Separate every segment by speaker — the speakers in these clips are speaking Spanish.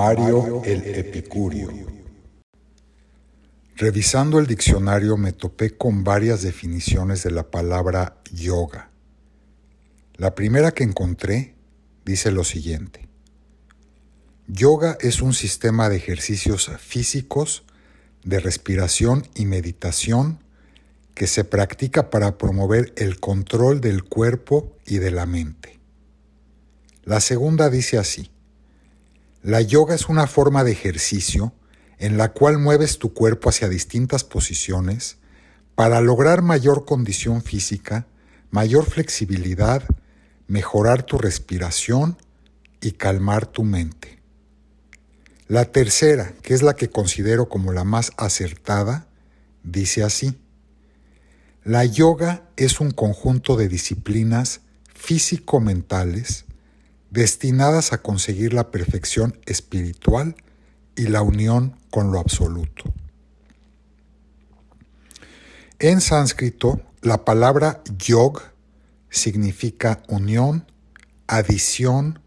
Speaker 1: Mario el Epicúreo. Revisando el diccionario me topé con varias definiciones de la palabra yoga. La primera que encontré dice lo siguiente: yoga es un sistema de ejercicios físicos, de respiración y meditación que se practica para promover el control del cuerpo y de la mente. La segunda dice así: la yoga es una forma de ejercicio en la cual mueves tu cuerpo hacia distintas posiciones para lograr mayor condición física, mayor flexibilidad, mejorar tu respiración y calmar tu mente. La tercera, que es la que considero como la más acertada, dice así: la yoga es un conjunto de disciplinas físico-mentales destinadas a conseguir la perfección espiritual y la unión con lo absoluto. En sánscrito, la palabra yog significa unión, adición,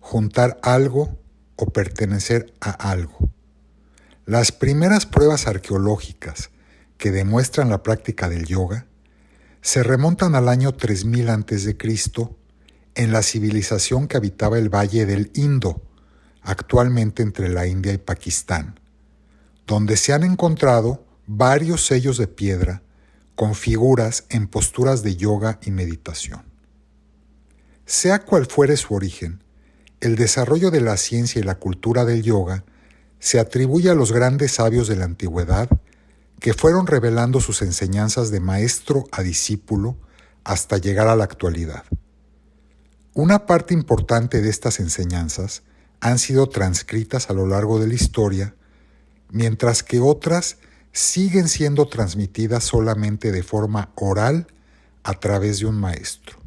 Speaker 1: juntar algo o pertenecer a algo. Las primeras pruebas arqueológicas que demuestran la práctica del yoga se remontan al año 3000 a.C. en la civilización que habitaba el Valle del Indo, actualmente entre la India y Pakistán, donde se han encontrado varios sellos de piedra con figuras en posturas de yoga y meditación. Sea cual fuere su origen, el desarrollo de la ciencia y la cultura del yoga se atribuye a los grandes sabios de la antigüedad que fueron revelando sus enseñanzas de maestro a discípulo hasta llegar a la actualidad. Una parte importante de estas enseñanzas han sido transcritas a lo largo de la historia, mientras que otras siguen siendo transmitidas solamente de forma oral a través de un maestro.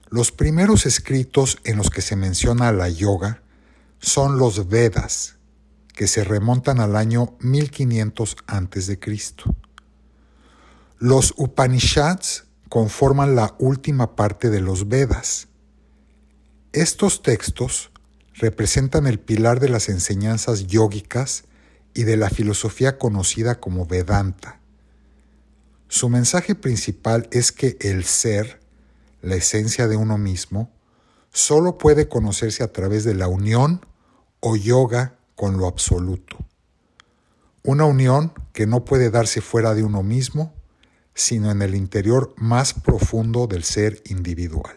Speaker 1: Los primeros escritos en los que se menciona la yoga son los Vedas, que se remontan al año 1500 a.C. Los Upanishads conforman la última parte de los Vedas. Estos textos representan el pilar de las enseñanzas yógicas y de la filosofía conocida como Vedanta. Su mensaje principal es que el ser, la esencia de uno mismo, solo puede conocerse a través de la unión o yoga con lo absoluto. Una unión que no puede darse fuera de uno mismo, sino en el interior más profundo del ser individual.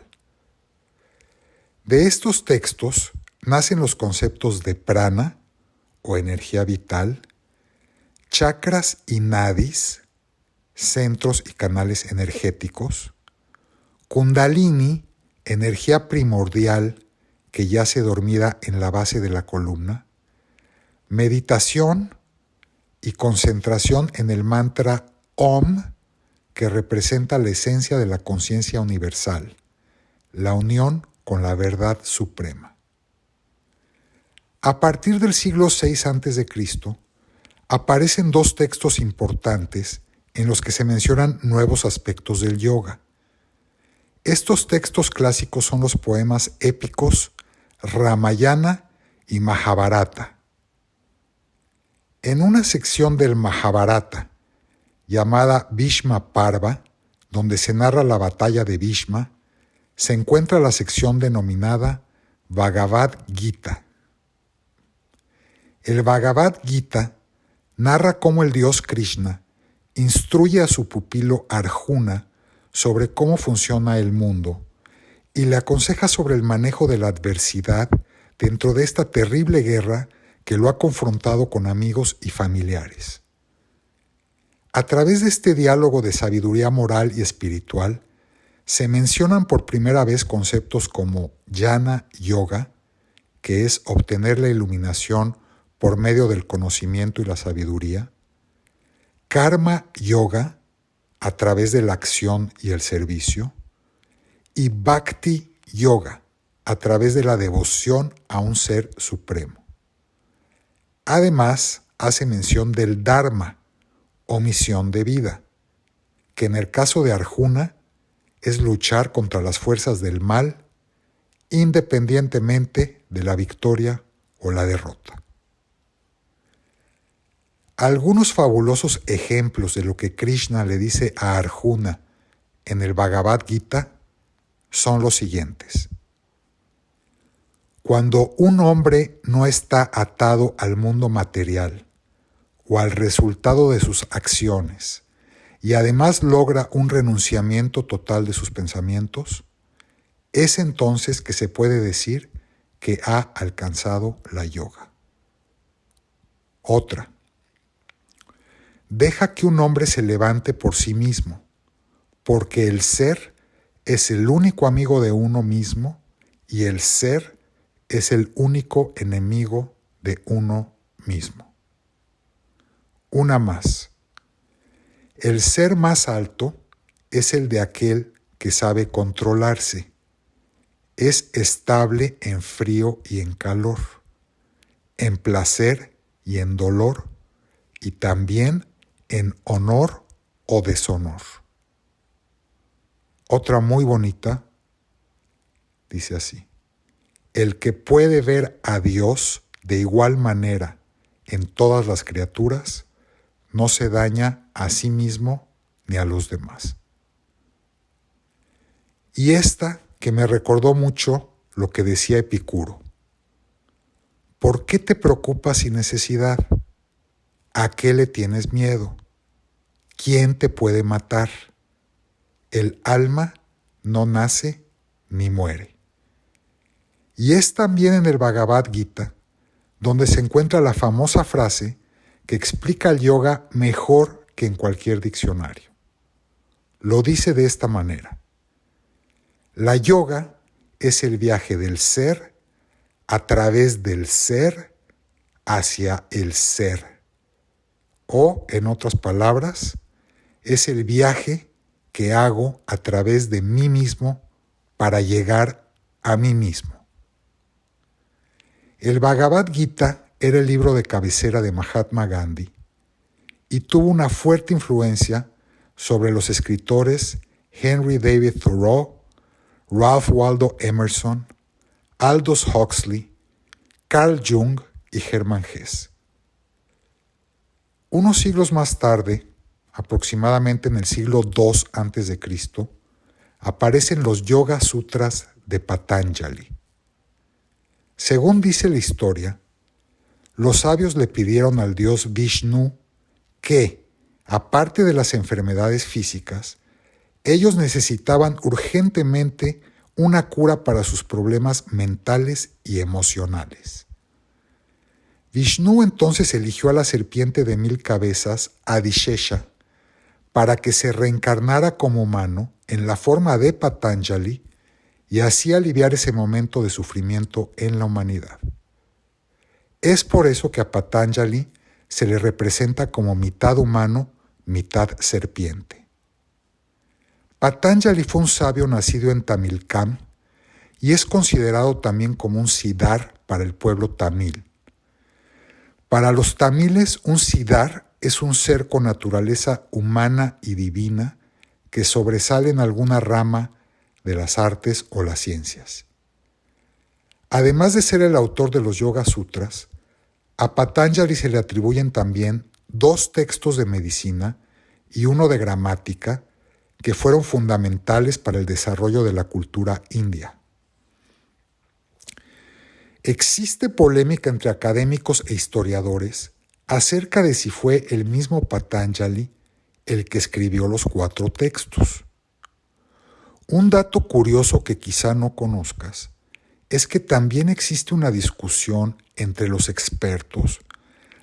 Speaker 1: De estos textos nacen los conceptos de prana, o energía vital, chakras y nadis, centros y canales energéticos, kundalini, energía primordial que yace dormida en la base de la columna, meditación y concentración en el mantra Om, que representa la esencia de la conciencia universal, la unión con la verdad suprema. A partir del siglo VI a.C., aparecen dos textos importantes en los que se mencionan nuevos aspectos del yoga. Estos textos clásicos son los poemas épicos Ramayana y Mahabharata. En una sección del Mahabharata, llamada Bhishma Parva, donde se narra la batalla de Bhishma, se encuentra la sección denominada Bhagavad Gita. El Bhagavad Gita narra cómo el dios Krishna instruye a su pupilo Arjuna sobre cómo funciona el mundo y le aconseja sobre el manejo de la adversidad dentro de esta terrible guerra que lo ha confrontado con amigos y familiares. A través de este diálogo de sabiduría moral y espiritual, se mencionan por primera vez conceptos como Jnana Yoga, que es obtener la iluminación por medio del conocimiento y la sabiduría, Karma Yoga, a través de la acción y el servicio, y Bhakti Yoga, a través de la devoción a un ser supremo. Además, hace mención del Dharma, o misión de vida, que en el caso de Arjuna es luchar contra las fuerzas del mal, independientemente de la victoria o la derrota. Algunos fabulosos ejemplos de lo que Krishna le dice a Arjuna en el Bhagavad Gita son los siguientes. Cuando un hombre no está atado al mundo material o al resultado de sus acciones y además logra un renunciamiento total de sus pensamientos, es entonces que se puede decir que ha alcanzado la yoga. Otra. Deja que un hombre se levante por sí mismo, porque el ser es el único amigo de uno mismo y el ser es el único enemigo de uno mismo. Una más. El ser más alto es el de aquel que sabe controlarse. Es estable en frío y en calor, en placer y en dolor, y también en honor o deshonor. Otra muy bonita dice así: el que puede ver a Dios de igual manera en todas las criaturas, no se daña a sí mismo ni a los demás. Y esta que me recordó mucho lo que decía Epicuro. ¿Por qué te preocupas sin necesidad? ¿A qué le tienes miedo? ¿Quién te puede matar? El alma no nace ni muere. Y es también en el Bhagavad Gita donde se encuentra la famosa frase que explica el yoga mejor que en cualquier diccionario. Lo dice de esta manera: la yoga es el viaje del ser a través del ser hacia el ser. O, en otras palabras, es el viaje que hago a través de mí mismo para llegar a mí mismo. El Bhagavad Gita era el libro de cabecera de Mahatma Gandhi y tuvo una fuerte influencia sobre los escritores Henry David Thoreau, Ralph Waldo Emerson, Aldous Huxley, Carl Jung y Hermann Hesse. Unos siglos más tarde, aproximadamente en el siglo II a.C., aparecen los Yoga Sutras de Patanjali. Según dice la historia, los sabios le pidieron al dios Vishnu que, aparte de las enfermedades físicas, ellos necesitaban urgentemente una cura para sus problemas mentales y emocionales. Vishnu entonces eligió a la serpiente de 1000 cabezas, Adishesha, para que se reencarnara como humano en la forma de Patanjali y así aliviar ese momento de sufrimiento en la humanidad. Es por eso que a Patanjali se le representa como mitad humano, mitad serpiente. Patanjali fue un sabio nacido en Tamilcán y es considerado también como un siddhar para el pueblo tamil. Para los tamiles, un siddhar es un ser con naturaleza humana y divina que sobresale en alguna rama de las artes o las ciencias. Además de ser el autor de los Yoga Sutras, a Patanjali se le atribuyen también 2 textos de medicina y uno de gramática que fueron fundamentales para el desarrollo de la cultura india. Existe polémica entre académicos e historiadores acerca de si fue el mismo Patanjali el que escribió los 4 textos. Un dato curioso que quizá no conozcas es que también existe una discusión entre los expertos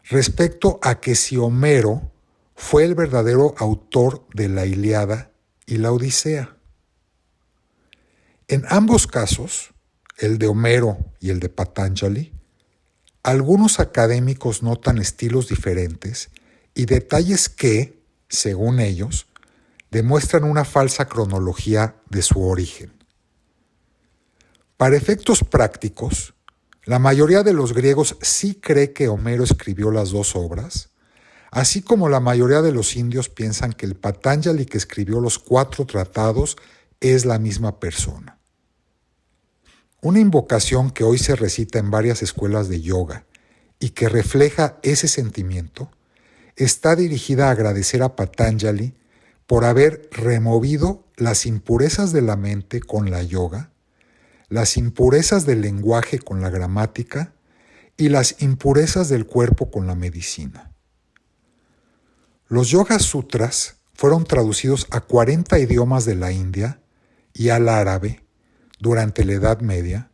Speaker 1: respecto a que si Homero fue el verdadero autor de la Ilíada y la Odisea. En ambos casos, el de Homero y el de Patanjali, algunos académicos notan estilos diferentes y detalles que, según ellos, demuestran una falsa cronología de su origen. Para efectos prácticos, la mayoría de los griegos sí cree que Homero escribió las 2 obras, así como la mayoría de los indios piensan que el Patanjali que escribió los 4 tratados es la misma persona. Una invocación que hoy se recita en varias escuelas de yoga y que refleja ese sentimiento está dirigida a agradecer a Patanjali por haber removido las impurezas de la mente con la yoga, las impurezas del lenguaje con la gramática y las impurezas del cuerpo con la medicina. Los Yoga Sutras fueron traducidos a 40 idiomas de la India y al árabe durante la Edad Media,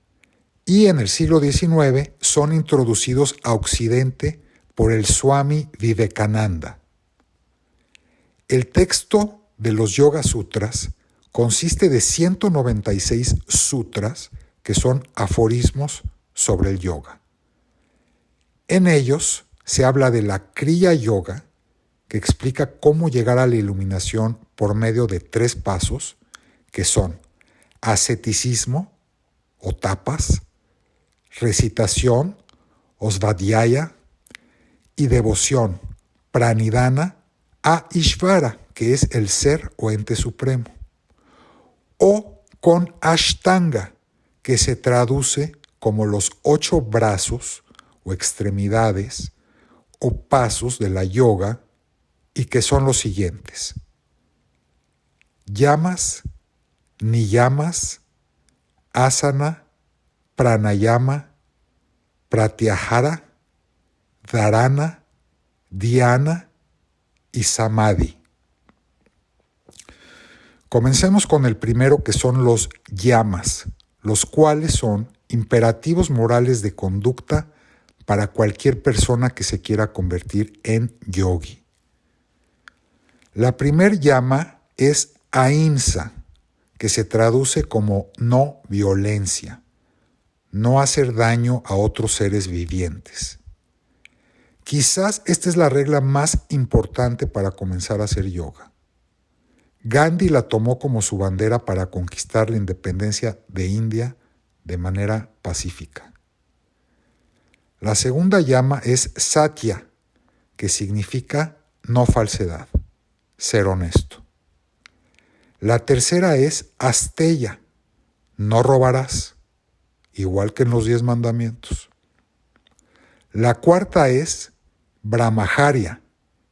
Speaker 1: y en el siglo XIX son introducidos a Occidente por el Swami Vivekananda. El texto de los Yoga Sutras consiste de 196 sutras que son aforismos sobre el yoga. En ellos se habla de la Kriya Yoga, que explica cómo llegar a la iluminación por medio de 3 pasos, que son asceticismo o tapas, recitación o svadhyaya y devoción, pranidhana, a Ishvara, que es el ser o ente supremo, o con Ashtanga, que se traduce como los 8 brazos o extremidades o pasos de la yoga, y que son los siguientes: yamas, niyamas, asana, pranayama, pratyahara, dharana, dhyana y samadhi. Comencemos con el primero, que son los yamas, los cuales son imperativos morales de conducta para cualquier persona que se quiera convertir en yogi. La primer yama es ahimsa, que se traduce como no violencia, no hacer daño a otros seres vivientes. Quizás esta es la regla más importante para comenzar a hacer yoga. Gandhi la tomó como su bandera para conquistar la independencia de India de manera pacífica. La segunda llama es satya, que significa no falsedad, ser honesto. La tercera es asteya, no robarás, igual que en los 10 mandamientos. La cuarta es brahmacharya,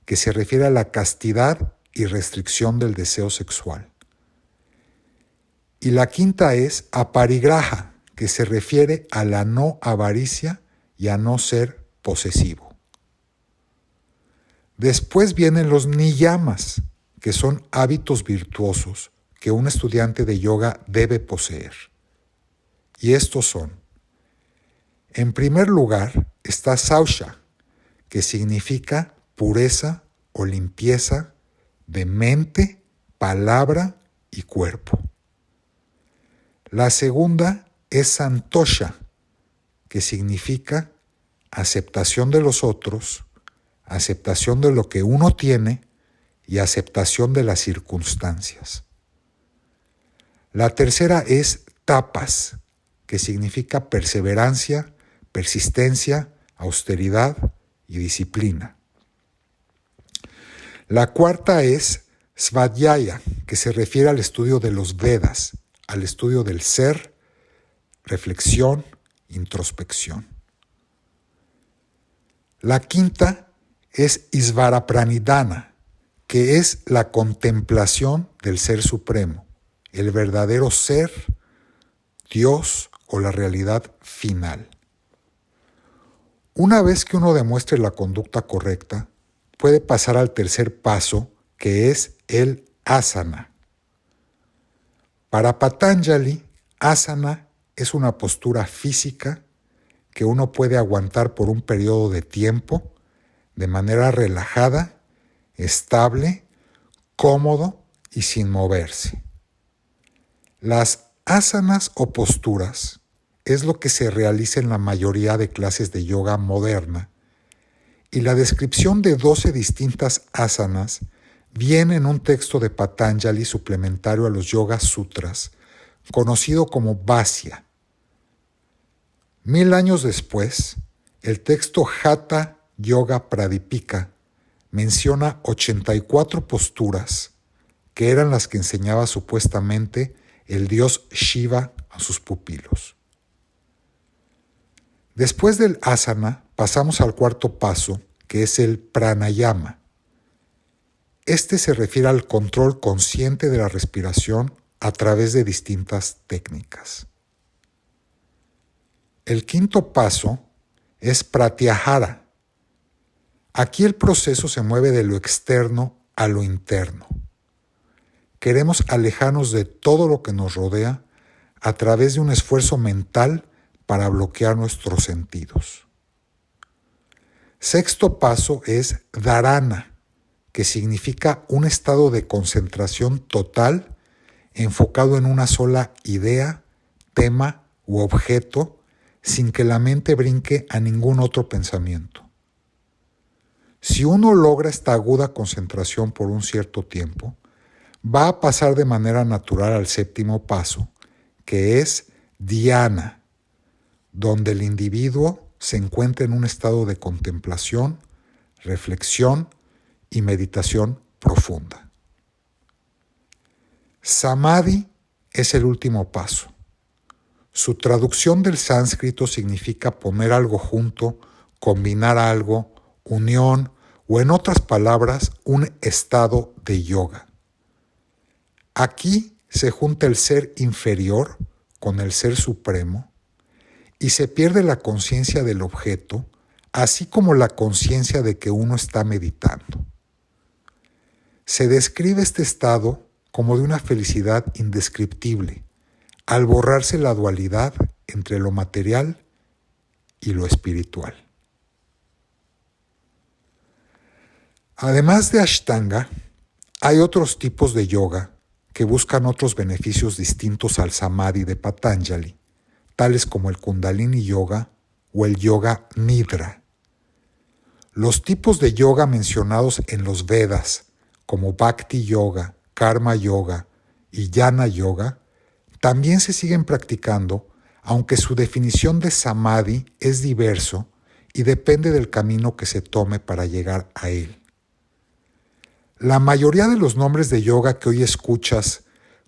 Speaker 1: que se refiere a la castidad y restricción del deseo sexual. Y la quinta es aparigraha, que se refiere a la no avaricia y a no ser posesivo. Después vienen los niyamas, que son hábitos virtuosos que un estudiante de yoga debe poseer. Y estos son: en primer lugar está sausha, que significa pureza o limpieza de mente, palabra y cuerpo. La segunda es santosha, que significa aceptación de los otros, aceptación de lo que uno tiene y aceptación de las circunstancias. La tercera es tapas, que significa perseverancia, persistencia, austeridad y disciplina. La cuarta es svadhyaya, que se refiere al estudio de los Vedas, al estudio del ser, reflexión, introspección. La quinta es Isvara Pranidhana, que es la contemplación del Ser Supremo, el verdadero ser, Dios o la realidad final. Una vez que uno demuestre la conducta correcta, puede pasar al tercer paso, que es el asana. Para Patanjali, asana es una postura física que uno puede aguantar por un periodo de tiempo de manera relajada, estable, cómodo y sin moverse. Las asanas o posturas es lo que se realiza en la mayoría de clases de yoga moderna, y la descripción de 12 distintas asanas viene en un texto de Patanjali suplementario a los Yoga Sutras, conocido como Vasya. 1000 años después, el texto Hatha Yoga Pradipika menciona 84 posturas que eran las que enseñaba supuestamente el dios Shiva a sus pupilos. Después del asana, pasamos al cuarto paso, que es el pranayama. Este se refiere al control consciente de la respiración a través de distintas técnicas. El quinto paso es pratyahara. Aquí el proceso se mueve de lo externo a lo interno. Queremos alejarnos de todo lo que nos rodea a través de un esfuerzo mental para bloquear nuestros sentidos. Sexto paso es dharana, que significa un estado de concentración total enfocado en una sola idea, tema u objeto, sin que la mente brinque a ningún otro pensamiento. Si uno logra esta aguda concentración por un cierto tiempo, va a pasar de manera natural al séptimo paso, que es dhyana, donde el individuo se encuentra en un estado de contemplación, reflexión y meditación profunda. Samadhi es el último paso. Su traducción del sánscrito significa poner algo junto, combinar algo, unión o, en otras palabras, un estado de yoga. Aquí se junta el ser inferior con el ser supremo y se pierde la conciencia del objeto, así como la conciencia de que uno está meditando. Se describe este estado como de una felicidad indescriptible, al borrarse la dualidad entre lo material y lo espiritual. Además de Ashtanga, hay otros tipos de yoga que buscan otros beneficios distintos al Samadhi de Patanjali, tales como el Kundalini Yoga o el Yoga Nidra. Los tipos de yoga mencionados en los Vedas, como Bhakti Yoga, Karma Yoga y Jnana Yoga, también se siguen practicando, aunque su definición de Samadhi es diverso y depende del camino que se tome para llegar a él. La mayoría de los nombres de yoga que hoy escuchas,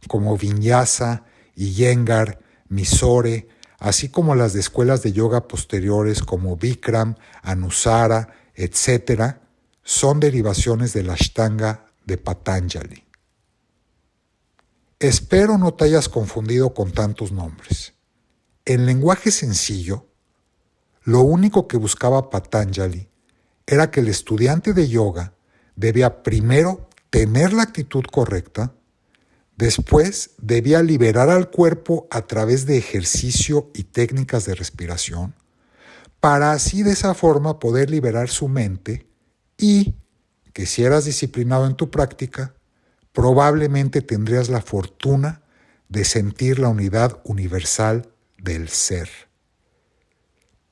Speaker 1: como Vinyasa, Iyengar, Mysore, así como las de escuelas de yoga posteriores como Bikram, Anusara, etc., son derivaciones del Ashtanga de Patanjali. Espero no te hayas confundido con tantos nombres. En lenguaje sencillo, lo único que buscaba Patanjali era que el estudiante de yoga debía primero tener la actitud correcta, después debía liberar al cuerpo a través de ejercicio y técnicas de respiración, para así de esa forma poder liberar su mente y que si eras disciplinado en tu práctica, probablemente tendrías la fortuna de sentir la unidad universal del ser.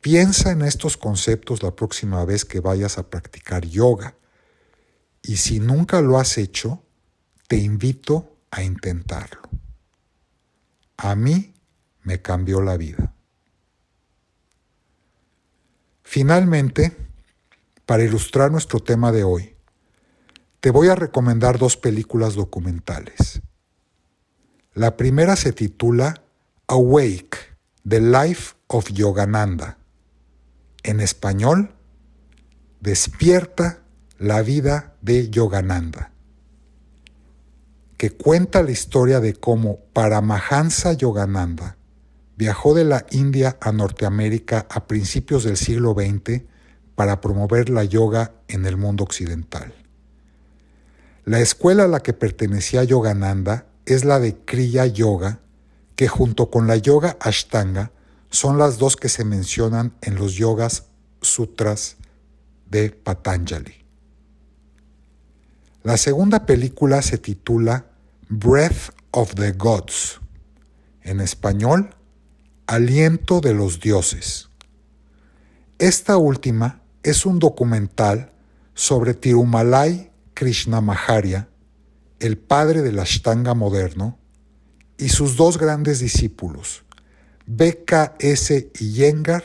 Speaker 1: Piensa en estos conceptos la próxima vez que vayas a practicar yoga. Y si nunca lo has hecho, te invito a intentarlo. A mí me cambió la vida. Finalmente, para ilustrar nuestro tema de hoy, te voy a recomendar 2 películas documentales. La primera se titula Awake, The Life of Yogananda. En español, Despierta, la vida de Yogananda, que cuenta la historia de cómo Paramahansa Yogananda viajó de la India a Norteamérica a principios del siglo XX para promover la yoga en el mundo occidental. La escuela a la que pertenecía Yogananda es la de Kriya Yoga, que junto con la Yoga Ashtanga son las 2 que se mencionan en los Yogas Sutras de Patanjali. La segunda película se titula Breath of the Gods, en español, Aliento de los Dioses. Esta última es un documental sobre Tirumalai Krishnamacharya, el padre del Ashtanga moderno, y sus 2 grandes discípulos, B.K.S. Iyengar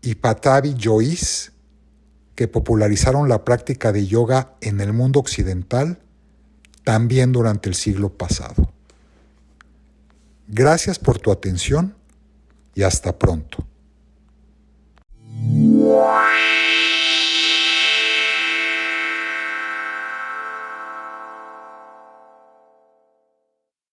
Speaker 1: y Pattabhi Jois, que popularizaron la práctica de yoga en el mundo occidental también durante el siglo pasado. Gracias por tu atención y hasta pronto.